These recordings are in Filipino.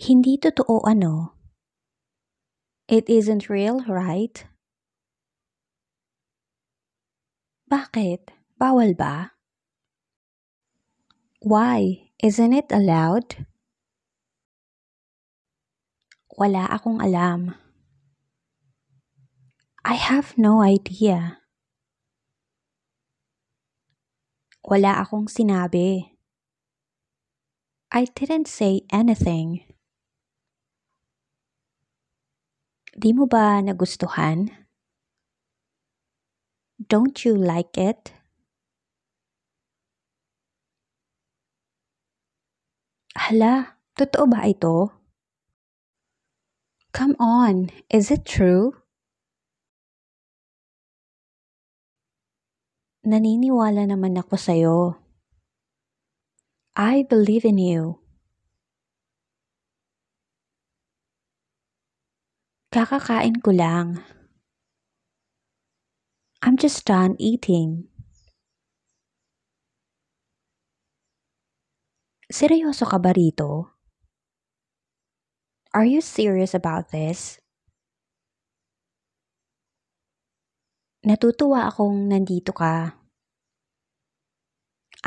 Hindi totoo ano? It isn't real, right? Bakit? Bawal ba? Why? Isn't it allowed? Wala akong alam. I have no idea. Wala akong sinabi. I didn't say anything. Di mo ba nagustuhan? Don't you like it? Hala, totoo ba ito? Come on, is it true? Naniniwala naman ako sa'yo. I believe in you. Kakakain ko lang. I'm just done eating. Seryoso ka ba rito? Are you serious about this? Natutuwa akong nandito ka.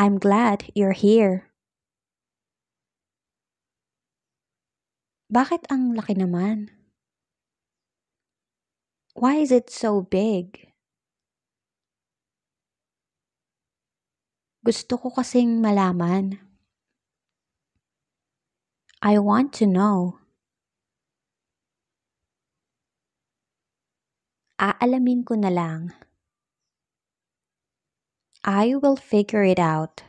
I'm glad you're here. Bakit ang laki naman? Why is it so big? Gusto ko kasing malaman. I want to know. Aalamin ko na lang. I will figure it out.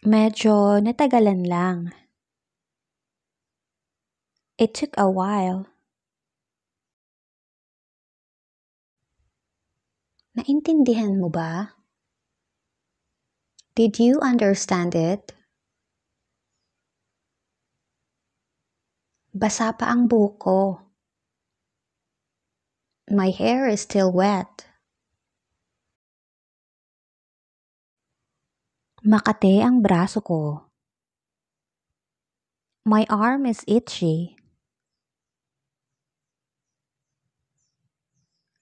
Medyo natagalan lang. It took a while. Naintindihan mo ba? Did you understand it? Basa pa ang buhok ko. My hair is still wet. Makate ang braso ko. My arm is itchy.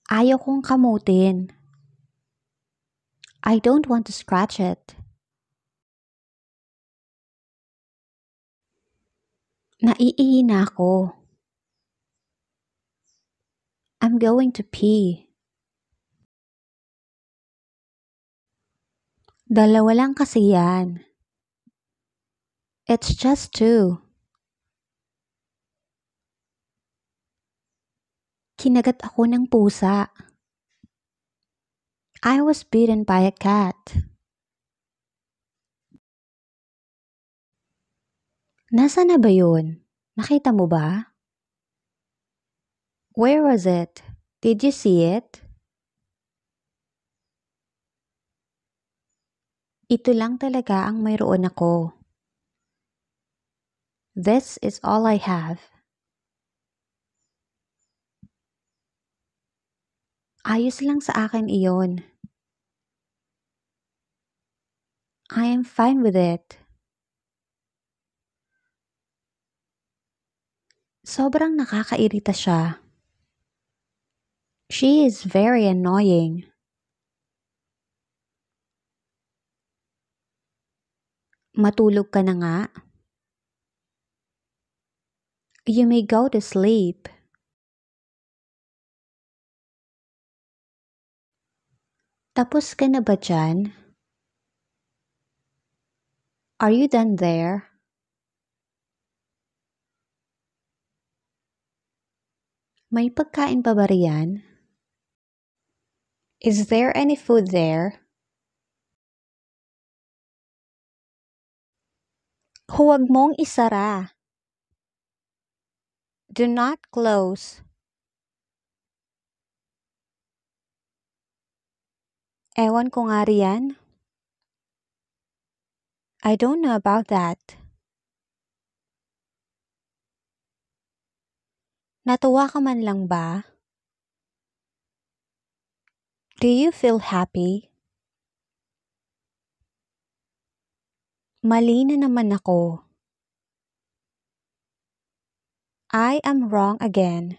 Ayaw kong kamutin. I don't want to scratch it. Naiihi na ako. I'm going to pee. Dalawa lang kasi yan. It's just two. Kinagat ako ng pusa. I was bitten by a cat. Nasaan na ba yun? Nakita mo ba? Where was it? Did you see it? Ito lang talaga ang mayroon ako. This is all I have. Ayos lang sa akin iyon. I am fine with it. Sobrang nakakairita siya. She is very annoying. Matulog ka na nga. You may go to sleep. Tapos ka na ba dyan? Are you done there? May pagkain pa ba riyan? Is there any food there? Huwag mong isara. Do not close. Ewan ko nga riyan. I don't know about that. Natuwa ka man lang ba? Do you feel happy? Mali na naman ako. I am wrong again.